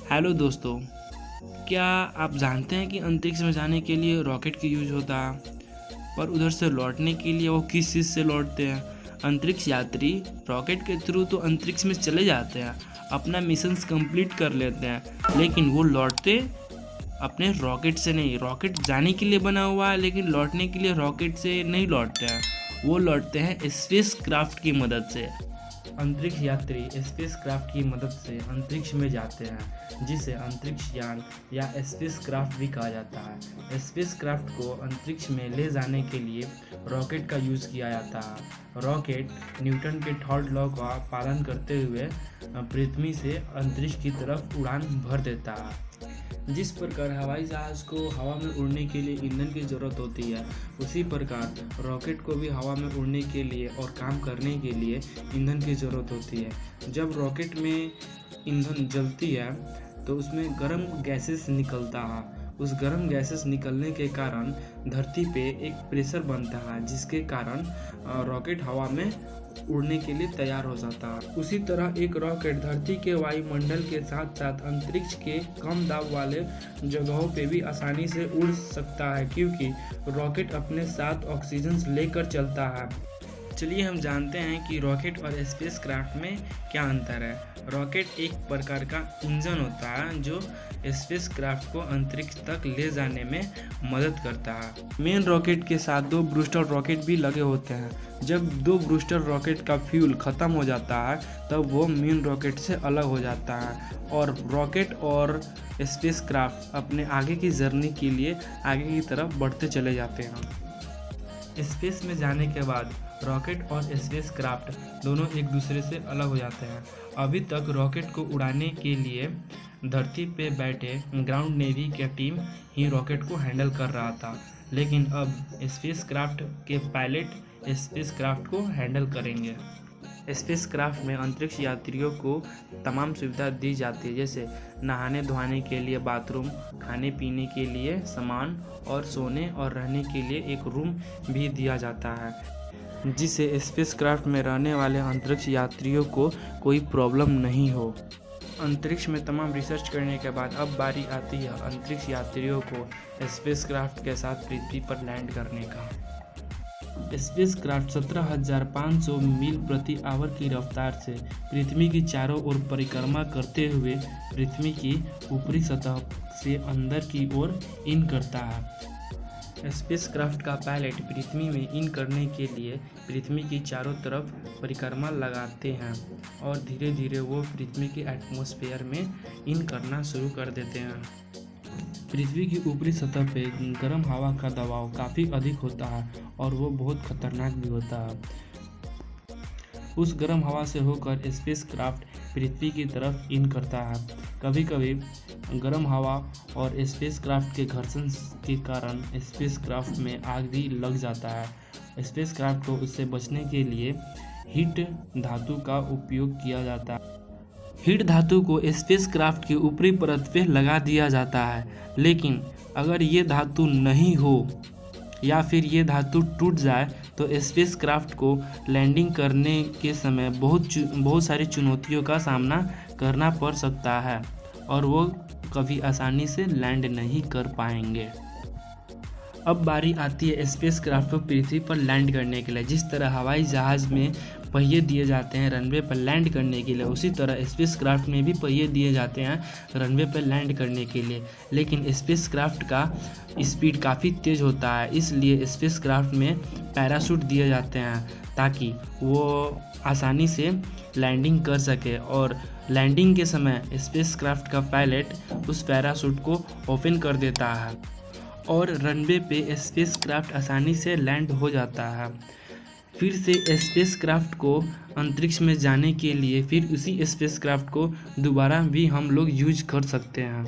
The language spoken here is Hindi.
हेलो दोस्तों, क्या आप जानते हैं कि अंतरिक्ष में जाने के लिए रॉकेट की यूज होता है, पर उधर से लौटने के लिए वो किस चीज़ से लौटते हैं। अंतरिक्ष यात्री रॉकेट के थ्रू तो अंतरिक्ष में चले जाते हैं, अपना मिशंस कंप्लीट कर लेते हैं, लेकिन वो लौटते अपने रॉकेट से नहीं। रॉकेट जाने के लिए बना हुआ है, लेकिन लौटने के लिए रॉकेट से नहीं लौटते हैं, वो लौटते हैं स्पेस क्राफ्ट की मदद से। अंतरिक्ष यात्री स्पेस क्राफ्ट की मदद से अंतरिक्ष में जाते हैं, जिसे अंतरिक्ष यान या स्पेस क्राफ्ट भी कहा जाता है। स्पेस क्राफ्ट को अंतरिक्ष में ले जाने के लिए रॉकेट का यूज़ किया जाता है। रॉकेट न्यूटन के थर्ड लॉ का पालन करते हुए पृथ्वी से अंतरिक्ष की तरफ उड़ान भर देता है। जिस प्रकार हवाई जहाज़ को हवा में उड़ने के लिए ईंधन की ज़रूरत होती है, उसी प्रकार रॉकेट को भी हवा में उड़ने के लिए और काम करने के लिए ईंधन की ज़रूरत होती है। जब रॉकेट में ईंधन जलती है तो उसमें गर्म गैसेस निकलता है। उस गर्म गैसेस निकलने के कारण धरती पे एक प्रेशर बनता है, जिसके कारण रॉकेट हवा में उड़ने के लिए तैयार हो जाता है। उसी तरह एक रॉकेट धरती के वायुमंडल के साथ साथ अंतरिक्ष के कम दाब वाले जगहों पे भी आसानी से उड़ सकता है, क्योंकि रॉकेट अपने साथ ऑक्सीजन लेकर चलता है। चलिए हम जानते हैं कि रॉकेट और स्पेस क्राफ्ट में क्या अंतर है। रॉकेट एक प्रकार का इंजन होता है जो स्पेस क्राफ्ट को अंतरिक्ष तक ले जाने में मदद करता है। मेन रॉकेट के साथ 2 ब्रूस्टर रॉकेट भी लगे होते हैं। जब 2 ब्रूस्टर रॉकेट का फ्यूल ख़त्म हो जाता है तब वो मेन रॉकेट से अलग हो जाता है, और रॉकेट और स्पेस क्राफ्ट अपने आगे की जर्नी के लिए आगे की तरफ बढ़ते चले जाते हैं। स्पेस में जाने के बाद रॉकेट और स्पेस क्राफ्ट दोनों एक दूसरे से अलग हो जाते हैं। अभी तक रॉकेट को उड़ाने के लिए धरती पे बैठे ग्राउंड नेवी की टीम ही रॉकेट को हैंडल कर रहा था, लेकिन अब स्पेस क्राफ्ट के पायलट स्पेस क्राफ्ट को हैंडल करेंगे। स्पेस क्राफ्ट में अंतरिक्ष यात्रियों को तमाम सुविधा दी जाती है, जैसे नहाने धोने के लिए बाथरूम, खाने पीने के लिए सामान और सोने और रहने के लिए एक रूम भी दिया जाता है, जिससे स्पेस क्राफ्ट में रहने वाले अंतरिक्ष यात्रियों को कोई प्रॉब्लम नहीं हो। अंतरिक्ष में तमाम रिसर्च करने के बाद अब बारी आती है अंतरिक्ष यात्रियों को स्पेस क्राफ्ट के साथ पृथ्वी पर लैंड करने का। स्पेस क्राफ्ट 17,500 मील प्रति आवर की रफ्तार से पृथ्वी की चारों ओर परिक्रमा करते हुए पृथ्वी की ऊपरी सतह से अंदर की ओर इन करता है। स्पेस क्राफ्ट का पायलट पृथ्वी में इन करने के लिए पृथ्वी की चारों तरफ परिक्रमा लगाते हैं, और धीरे धीरे वो पृथ्वी के एटमॉस्फेयर में इन करना शुरू कर देते हैं। पृथ्वी की ऊपरी सतह पे गर्म हवा का दबाव काफ़ी अधिक होता है और वो बहुत खतरनाक भी होता है। उस गर्म हवा से होकर स्पेस क्राफ्ट पृथ्वी की तरफ इन करता है। कभी कभी गर्म हवा और स्पेस क्राफ्ट के घर्षण के कारण स्पेस क्राफ्ट में आग भी लग जाता है। स्पेस क्राफ्ट को उससे बचने के लिए हीट धातु का उपयोग किया जाता है। हीट धातु को स्पेस क्राफ्ट की ऊपरी परत पे लगा दिया जाता है, लेकिन अगर ये धातु नहीं हो या फिर ये धातु टूट जाए तो स्पेस क्राफ्ट को लैंडिंग करने के समय बहुत सारी चुनौतियों का सामना करना पड़ सकता है, और वो कभी आसानी से लैंड नहीं कर पाएंगे। अब बारी आती है स्पेस क्राफ्ट को पृथ्वी पर लैंड करने के लिए। जिस तरह हवाई जहाज़ में पहिए दिए जाते हैं रनवे पर लैंड करने के लिए, उसी तरह स्पेस क्राफ्ट में भी पहिए दिए जाते हैं रनवे पर लैंड करने के लिए। लेकिन स्पेस क्राफ्ट का स्पीड काफ़ी तेज़ होता है, इसलिए स्पेस क्राफ्ट में पैराशूट दिए जाते हैं ताकि वो आसानी से लैंडिंग कर सके, और लैंडिंग के समय स्पेस क्राफ्ट का पायलट उस पैराशूट को ओपन कर देता है और रनवे पे स्पेस क्राफ्ट आसानी से लैंड हो जाता है। फिर से स्पेस क्राफ्ट को अंतरिक्ष में जाने के लिए फिर उसी स्पेस क्राफ्ट को दोबारा भी हम लोग यूज कर सकते हैं।